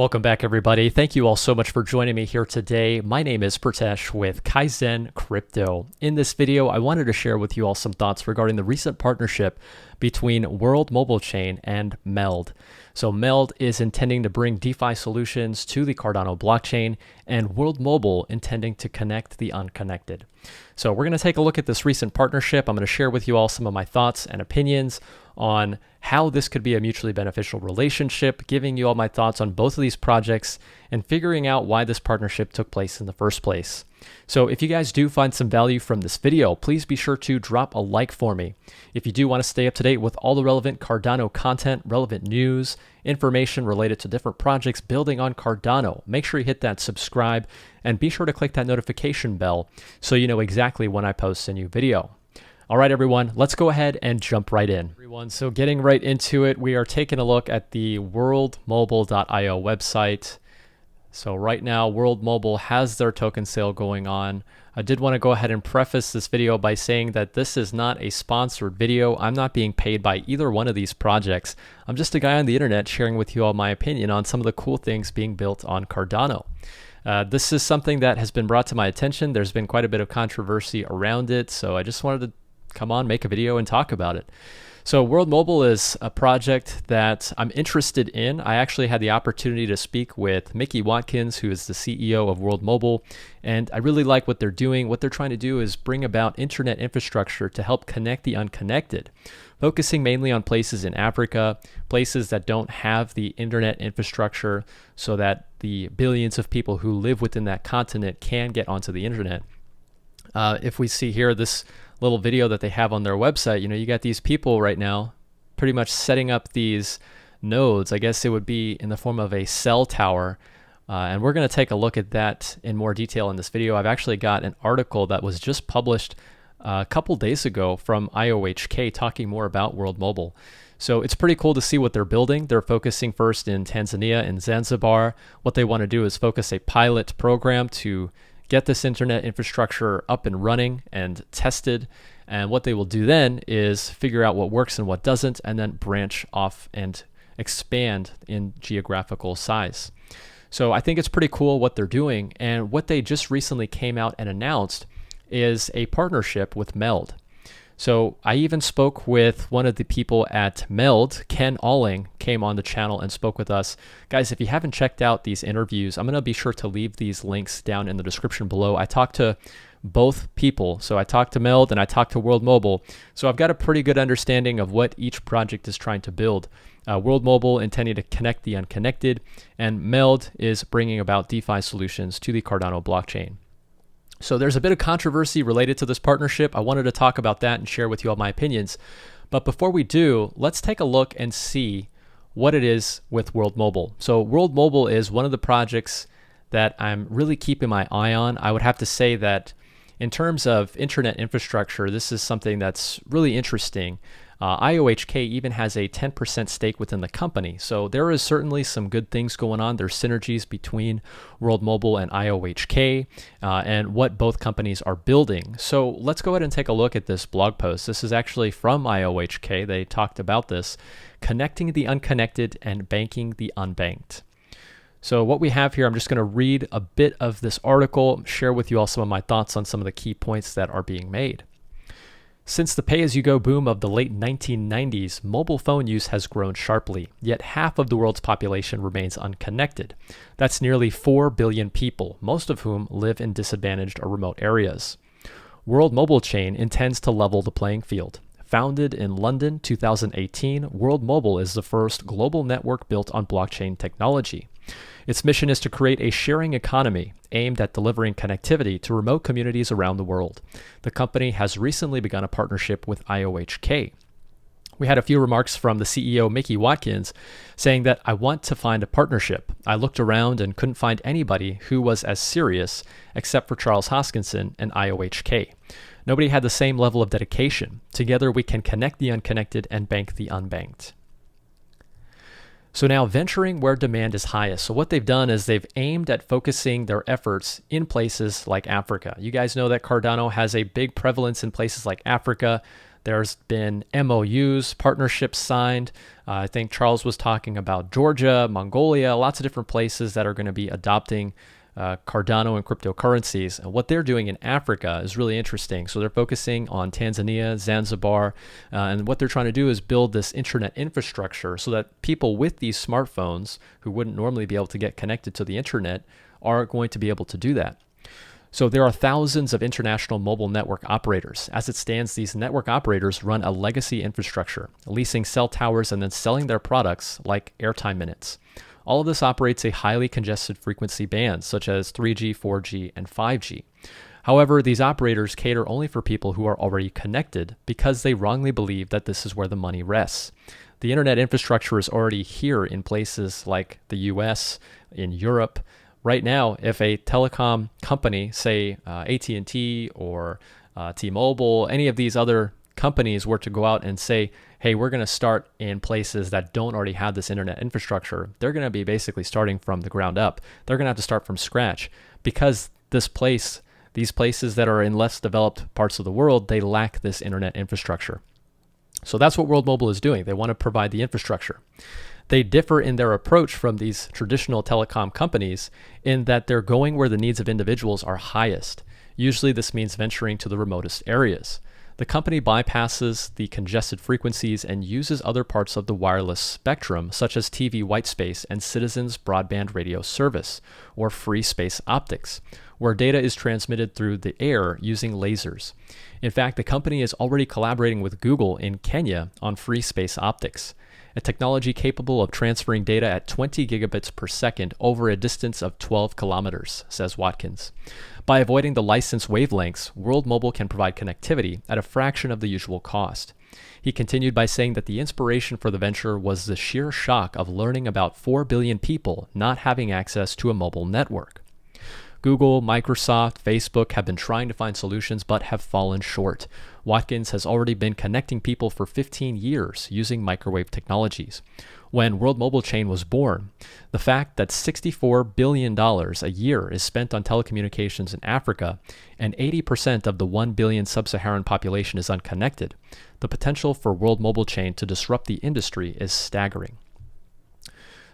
Welcome back, everybody. Thank you all so much for joining me here today. My name is Pritesh with Kaizen Crypto. In this video, I wanted to share with you all some thoughts regarding the recent partnership between World Mobile Chain and Meld. So Meld is intending to bring DeFi solutions to the Cardano blockchain, and World Mobile intending to connect the unconnected. So we're going to take a look at this recent partnership. I'm going to share with you all some of my thoughts and opinions on how this could be a mutually beneficial relationship, giving you all my thoughts on both of these projects, and figuring out why this partnership took place in the first place. So if you guys do find some value from this video, please be sure to drop a like for me. If you do want to stay up to date with all the relevant Cardano content, relevant news, information related to different projects building on Cardano, make sure you hit that subscribe and be sure to click that notification bell so you know exactly when I post a new video. All right, everyone, let's go ahead and jump right in. So getting right into it, we are taking a look at the worldmobile.io website. So right now, World Mobile has their token sale going on. I did want to go ahead and preface this video by saying that this is not a sponsored video. I'm not being paid by either one of these projects. I'm just a guy on the internet sharing with you all my opinion on some of the cool things being built on Cardano. This is something that has been brought to my attention. There's been quite a bit of controversy around it, so I just wanted to come on, make a video and talk about it. So World Mobile is a project that I'm interested in. I actually had the opportunity to speak with Mickey Watkins, who is the CEO of World Mobile, and I really like what they're doing. What they're trying to do is bring about internet infrastructure to help connect the unconnected, focusing mainly on places in Africa, places that don't have the internet infrastructure so that the billions of people who live within that continent can get onto the internet. If we see here this little video that they have on their website, you got these people right now pretty much setting up these nodes. I guess it would be in the form of a cell tower. And we're going to take a look at that in more detail in this video. I've actually got an article that was just published a couple days ago from IOHK talking more about World Mobile. So it's pretty cool to see what they're building. They're focusing first in Tanzania and Zanzibar. What they want to do is focus a pilot program to get this internet infrastructure up and running and tested. And what they will do then is figure out what works and what doesn't, and then branch off and expand in geographical size. So I think it's pretty cool what they're doing. And what they just recently came out and announced is a partnership with Meld. So I even spoke with one of the people at Meld. Ken Alling came on the channel and spoke with us. Guys, if you haven't checked out these interviews, I'm going to be sure to leave these links down in the description below. I talked to both people. So I talked to Meld and I talked to World Mobile. So I've got a pretty good understanding of what each project is trying to build. World Mobile intending to connect the unconnected, and Meld is bringing about DeFi solutions to the Cardano blockchain. So there's a bit of controversy related to this partnership. I wanted to talk about that and share with you all my opinions. But before we do, let's take a look and see what it is with World Mobile. So World Mobile is one of the projects that I'm really keeping my eye on. I would have to say that in terms of internet infrastructure, this is something that's really interesting. IOHK even has a 10% stake within the company. So there is certainly some good things going on. There's synergies between World Mobile and IOHK and what both companies are building. So let's go ahead and take a look at this blog post. This is actually from IOHK. They talked about this, connecting the unconnected and banking the unbanked. So what we have here, I'm just going to read a bit of this article, share with you all some of my thoughts on some of the key points that are being made. Since the pay-as-you-go boom of the late 1990s, mobile phone use has grown sharply, yet half of the world's population remains unconnected. That's nearly 4 billion people, most of whom live in disadvantaged or remote areas. World Mobile Chain intends to level the playing field. Founded in London 2018, World Mobile is the first global network built on blockchain technology. Its mission is to create a sharing economy aimed at delivering connectivity to remote communities around the world. The company has recently begun a partnership with IOHK. We had a few remarks from the CEO, Mickey Watkins, saying that I want to find a partnership. I looked around and couldn't find anybody who was as serious except for Charles Hoskinson and IOHK. Nobody had the same level of dedication. Together we can connect the unconnected and bank the unbanked. So now venturing where demand is highest. So what they've done is they've aimed at focusing their efforts in places like Africa. You guys know that Cardano has a big prevalence in places like Africa. There's been MOUs, partnerships signed. I think Charles was talking about Georgia, Mongolia, lots of different places that are going to be adopting Cardano and cryptocurrencies. And what they're doing in Africa is really interesting. So they're focusing on Tanzania, Zanzibar, and what they're trying to do is build this internet infrastructure so that people with these smartphones who wouldn't normally be able to get connected to the internet are going to be able to do that. So there are thousands of international mobile network operators. As it stands, these network operators run a legacy infrastructure, leasing cell towers and then selling their products like airtime minutes. All of this operates a highly congested frequency bands such as 3G, 4G, and 5G. However, these operators cater only for people who are already connected because they wrongly believe that this is where the money rests. The internet infrastructure is already here in places like the US, in Europe. Right now, if a telecom company, say AT&T or T-Mobile, any of these other companies were to go out and say, hey, we're going to start in places that don't already have this internet infrastructure, they're going to be basically starting from the ground up. They're going to have to start from scratch because these places that are in less developed parts of the world, they lack this internet infrastructure. So that's what World Mobile is doing. They want to provide the infrastructure. They differ in their approach from these traditional telecom companies in that they're going where the needs of individuals are highest. Usually this means venturing to the remotest areas. The company bypasses the congested frequencies and uses other parts of the wireless spectrum, such as TV whitespace and citizens broadband radio service, or free space optics, where data is transmitted through the air using lasers. In fact, the company is already collaborating with Google in Kenya on free space optics, a technology capable of transferring data at 20 gigabits per second over a distance of 12 kilometers, says Watkins. By avoiding the licensed wavelengths, World Mobile can provide connectivity at a fraction of the usual cost. He continued by saying that the inspiration for the venture was the sheer shock of learning about 4 billion people not having access to a mobile network. Google, Microsoft, Facebook have been trying to find solutions but have fallen short. Watkins has already been connecting people for 15 years using microwave technologies. When World Mobile Chain was born, the fact that $64 billion a year is spent on telecommunications in Africa and 80% of the 1 billion sub-Saharan population is unconnected, the potential for World Mobile Chain to disrupt the industry is staggering.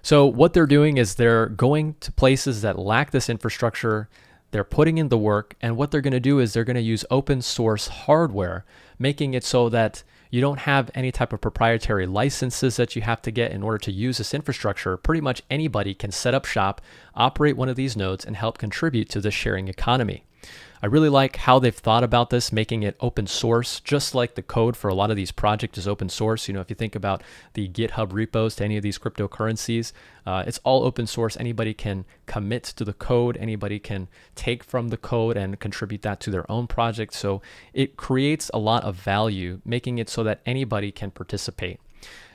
So what they're doing is they're going to places that lack this infrastructure, they're putting in the work, and what they're going to do is they're going to use open source hardware, making it so that you don't have any type of proprietary licenses that you have to get in order to use this infrastructure. Pretty much anybody can set up shop, operate one of these nodes, and help contribute to the sharing economy. I really like how they've thought about this, making it open source, just like the code for a lot of these projects is open source. You know, if you think about the GitHub repos to any of these cryptocurrencies, it's all open source. Anybody can commit to the code. Anybody can take from the code and contribute that to their own project. So it creates a lot of value, making it so that anybody can participate.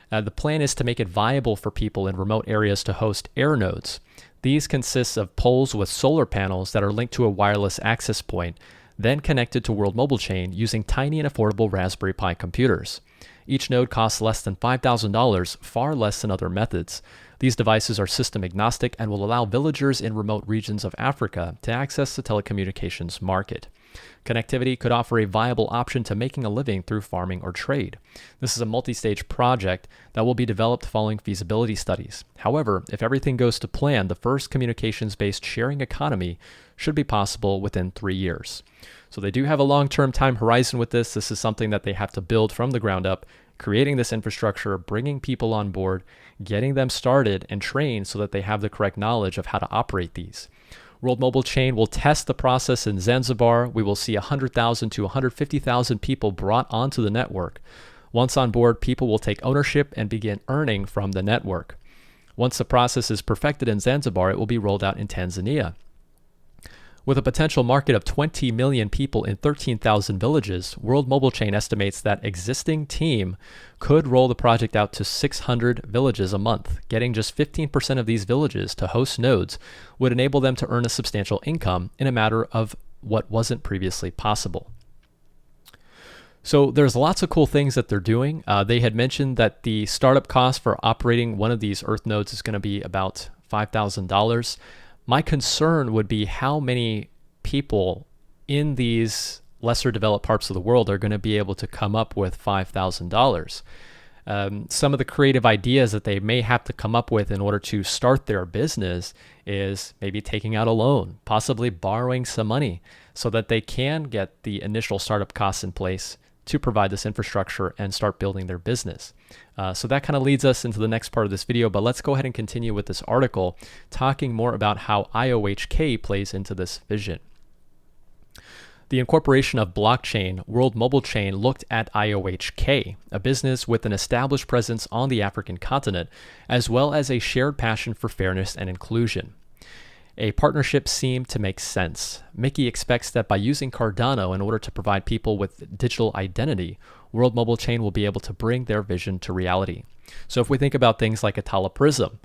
The plan is to make it viable for people in remote areas to host air nodes. These consist of poles with solar panels that are linked to a wireless access point, then connected to World Mobile Chain using tiny and affordable Raspberry Pi computers. Each node costs less than $5,000, far less than other methods. These devices are system agnostic and will allow villagers in remote regions of Africa to access the telecommunications market. Connectivity could offer a viable option to making a living through farming or trade. This is a multi-stage project that will be developed following feasibility studies. However, if everything goes to plan, the first communications-based sharing economy should be possible within 3 years. So they do have a long-term time horizon with this. This is something that they have to build from the ground up, creating this infrastructure, bringing people on board, getting them started and trained so that they have the correct knowledge of how to operate these. World Mobile Chain will test the process in Zanzibar. We will see 100,000 to 150,000 people brought onto the network. Once on board, people will take ownership and begin earning from the network. Once the process is perfected in Zanzibar, it will be rolled out in Tanzania. With a potential market of 20 million people in 13,000 villages, World Mobile Chain estimates that existing team could roll the project out to 600 villages a month. Getting just 15% of these villages to host nodes would enable them to earn a substantial income in a matter of what wasn't previously possible. So there's lots of cool things that they're doing. They had mentioned that the startup cost for operating one of these Earth nodes is going to be about $5,000. My concern would be how many people in these lesser developed parts of the world are going to be able to come up with $5,000. Some of the creative ideas that they may have to come up with in order to start their business is maybe taking out a loan, possibly borrowing some money so that they can get the initial startup costs in place to provide this infrastructure and start building their business. So that kind of leads us into the next part of this video, but let's go ahead and continue with this article talking more about how IOHK plays into this vision. The incorporation of blockchain, World Mobile Chain looked at IOHK, a business with an established presence on the African continent, as well as a shared passion for fairness and inclusion. A partnership seemed to make sense. Mickey expects that by using Cardano in order to provide people with digital identity, World Mobile Chain will be able to bring their vision to reality. So if we think about things like Atala Prism,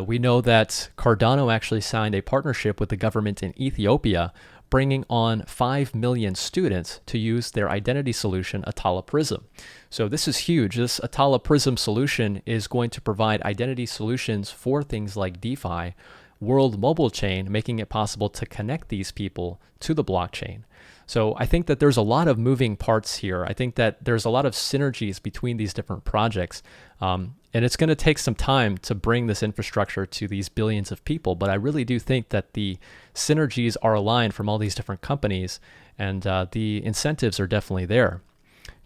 we know that Cardano actually signed a partnership with the government in Ethiopia, bringing on 5 million students to use their identity solution, Atala Prism. So this is huge. This Atala Prism solution is going to provide identity solutions for things like DeFi, World Mobile Chain, making it possible to connect these people to the blockchain. So I think that there's a lot of moving parts here. I think that there's a lot of synergies between these different projects. And it's going to take some time to bring this infrastructure to these billions of people. But I really do think that the synergies are aligned from all these different companies, and the incentives are definitely there.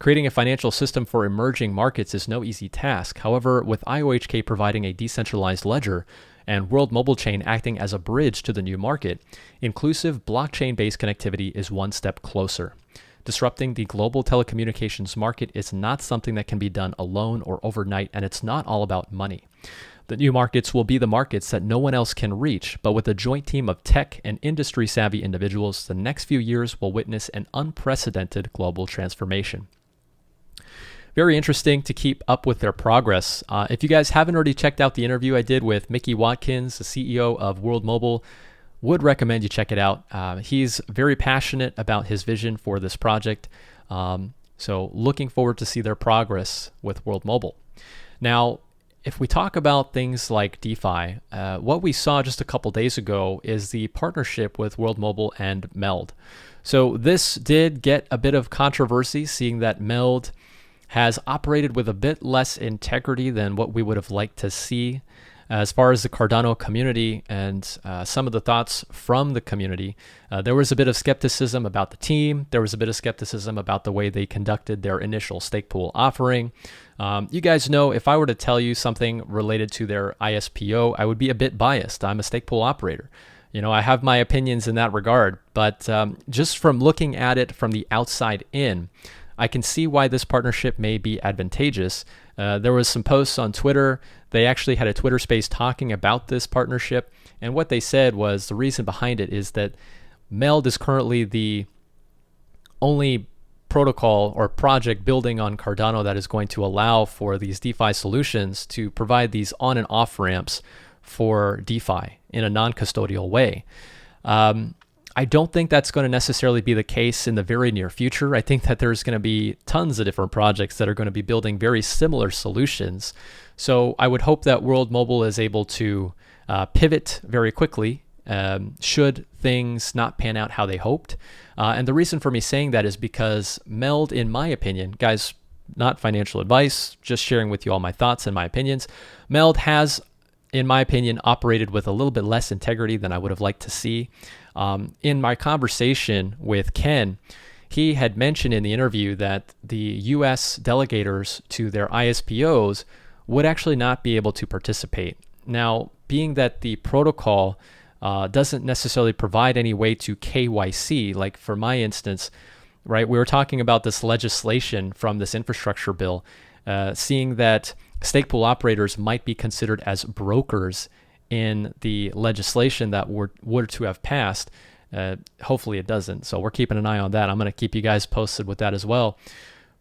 Creating a financial system for emerging markets is no easy task. However, with IOHK providing a decentralized ledger and World Mobile Chain acting as a bridge to the new market, inclusive blockchain-based connectivity is one step closer. Disrupting the global telecommunications market is not something that can be done alone or overnight, and it's not all about money. The new markets will be the markets that no one else can reach, but with a joint team of tech and industry-savvy individuals, the next few years will witness an unprecedented global transformation. Very interesting to keep up with their progress. If you guys haven't already checked out the interview I did with Mickey Watkins, the CEO of World Mobile, would recommend you check it out. He's very passionate about his vision for this project. So looking forward to see their progress with World Mobile. Now, if we talk about things like DeFi, what we saw just a couple days ago is the partnership with World Mobile and Meld. So this did get a bit of controversy, seeing that Meld has operated with a bit less integrity than what we would have liked to see. As far as the Cardano community and some of the thoughts from the community, there was a bit of skepticism about the team. There was a bit of skepticism about the way they conducted their initial stake pool offering. You guys know, if I were to tell you something related to their ISPO, I would be a bit biased. I'm a stake pool operator. You know, I have my opinions in that regard, but just from looking at it from the outside in, I can see why this partnership may be advantageous. There was some posts on Twitter. They actually had a Twitter space talking about this partnership. And what they said was the reason behind it is that Meld is currently the only protocol or project building on Cardano that is going to allow for these DeFi solutions to provide these on and off ramps for DeFi in a non-custodial way. I don't think that's going to necessarily be the case in the very near future. I think that there's going to be tons of different projects that are going to be building very similar solutions. So I would hope that World Mobile is able to pivot very quickly should things not pan out how they hoped. And the reason for me saying that is because Meld, in my opinion, guys, not financial advice, just sharing with you all my thoughts and my opinions, Meld has, in my opinion, operated with a little bit less integrity than I would have liked to see. In my conversation with Ken, he had mentioned in the interview that the US delegators to their ISPOs would actually not be able to participate. Now, being that the protocol doesn't necessarily provide any way to KYC, like for my instance, right, we were talking about this legislation from this infrastructure bill, seeing that stake pool operators might be considered as brokers in the legislation that were to have passed. Hopefully it doesn't. So we're keeping an eye on that. I'm going to keep you guys posted with that as well.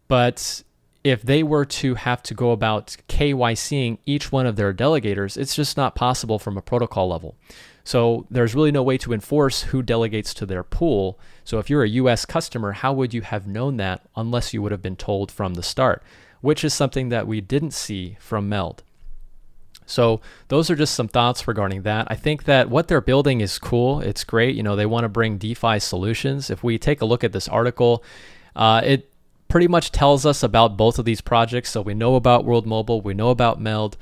But if they were to have to go about KYCing each one of their delegators, it's just not possible from a protocol level. So there's really no way to enforce who delegates to their pool. So if you're a US customer, how would you have known that unless you would have been told from the start, which is something that we didn't see from Meld. So those are just some thoughts regarding that. I think that what they're building is cool. It's great. They want to bring DeFi solutions. If we take a look at this article, it pretty much tells us about both of these projects. So we know about World Mobile, we know about Meld.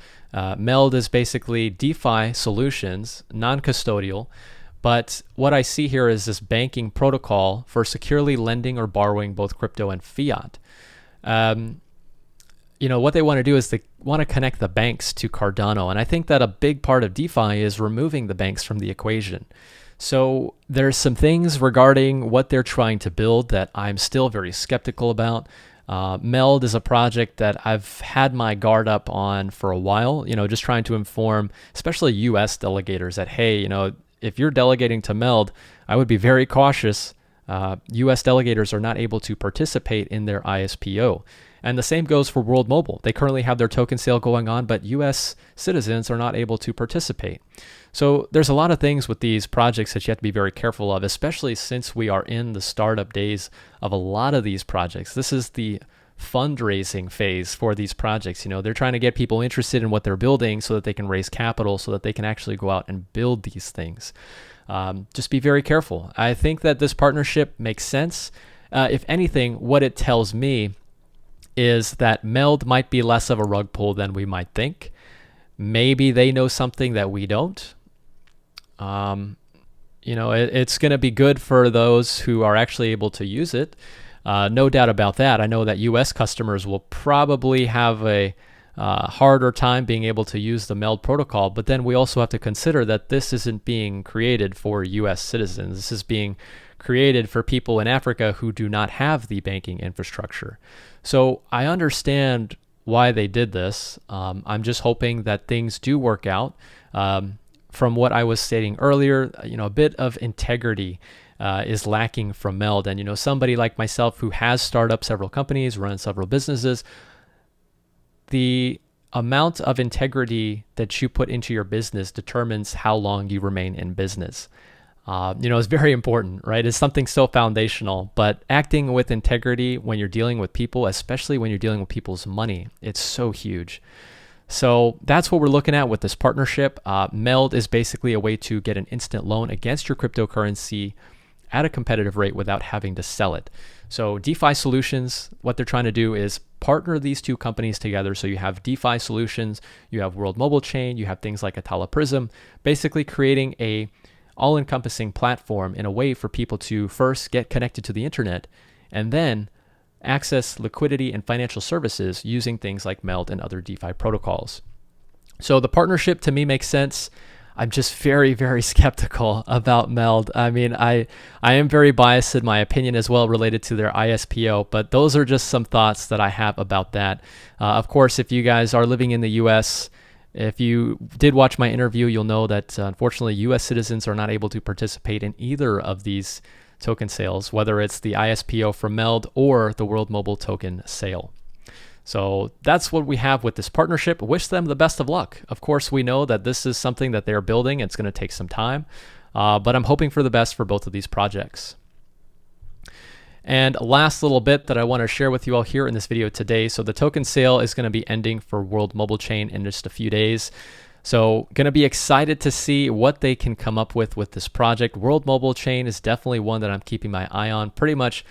Meld is basically DeFi solutions, non-custodial. But what I see here is this banking protocol for securely lending or borrowing both crypto and fiat. What they want to do is they want to connect the banks to Cardano. And I think that a big part of DeFi is removing the banks from the equation. So there's some things regarding what they're trying to build that I'm still very skeptical about. Meld is a project that I've had my guard up on for a while, just trying to inform, especially US delegators that, hey, if you're delegating to Meld, I would be very cautious. US delegators are not able to participate in their ISPO. And the same goes for World Mobile. They currently have their token sale going on, but US citizens are not able to participate. So there's a lot of things with these projects that you have to be very careful of, especially since we are in the startup days of a lot of these projects. This is the fundraising phase for these projects. They're trying to get people interested in what they're building so that they can raise capital so that they can actually go out and build these things. Just be very careful. I think that this partnership makes sense. If anything, what it tells me is that Meld might be less of a rug pull than we might think. Maybe they know something that we don't. It's going to be good for those who are actually able to use it. No doubt about that. I know that US customers will probably have a harder time being able to use the Meld protocol, but then we also have to consider that this isn't being created for US citizens. This is being created for people in Africa who do not have the banking infrastructure. So I understand why they did this. I'm just hoping that things do work out. From what I was stating earlier, a bit of integrity is lacking from Meld. And, somebody like myself who has started up several companies, run several businesses, the amount of integrity that you put into your business determines how long you remain in business. It's very important, right? It's something so foundational, but acting with integrity when you're dealing with people, especially when you're dealing with people's money, it's so huge. So that's what we're looking at with this partnership. Meld is basically a way to get an instant loan against your cryptocurrency at a competitive rate without having to sell it. So DeFi Solutions, what they're trying to do is partner these two companies together. So you have DeFi Solutions, you have World Mobile Chain, you have things like Atala Prism, basically creating a all-encompassing platform in a way for people to first get connected to the internet and then access liquidity and financial services using things like Meld and other DeFi protocols. So the partnership to me makes sense. I'm just very, very skeptical about Meld. I mean, I am very biased in my opinion as well related to their ISPO, but those are just some thoughts that I have about that. Of course, if you guys are living in the US, if you did watch my interview, you'll know that unfortunately US citizens are not able to participate in either of these token sales, whether it's the ISPO from Meld or the World Mobile token sale. So that's what we have with this partnership. Wish them the best of luck. Of course, we know that this is something that they're building. It's going to take some time, but I'm hoping for the best for both of these projects. And last little bit that I want to share with you all here in this video today. So the token sale is going to be ending for World Mobile Chain in just a few days. So going to be excited to see what they can come up with this project. World Mobile Chain is definitely one that I'm keeping my eye on. Pretty much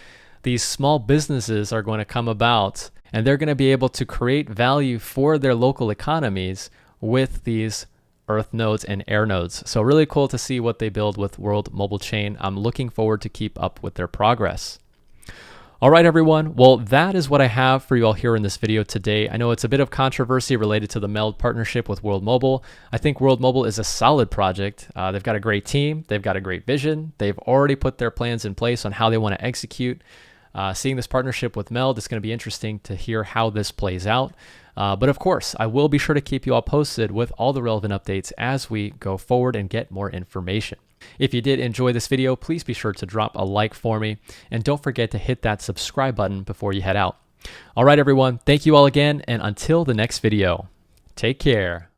these small businesses are going to come about and they're going to be able to create value for their local economies with these Earth nodes and air nodes. So really cool to see what they build with World Mobile Chain. I'm looking forward to keep up with their progress. All right, everyone. Well, that is what I have for you all here in this video today. I know it's a bit of controversy related to the Meld partnership with World Mobile. I think World Mobile is a solid project. They've got a great team. They've got a great vision. They've already put their plans in place on how they want to execute. Seeing this partnership with Meld, it's going to be interesting to hear how this plays out. But of course, I will be sure to keep you all posted with all the relevant updates as we go forward and get more information. If you did enjoy this video, please be sure to drop a like for me. And don't forget to hit that subscribe button before you head out. All right, everyone. Thank you all again. And until the next video, take care.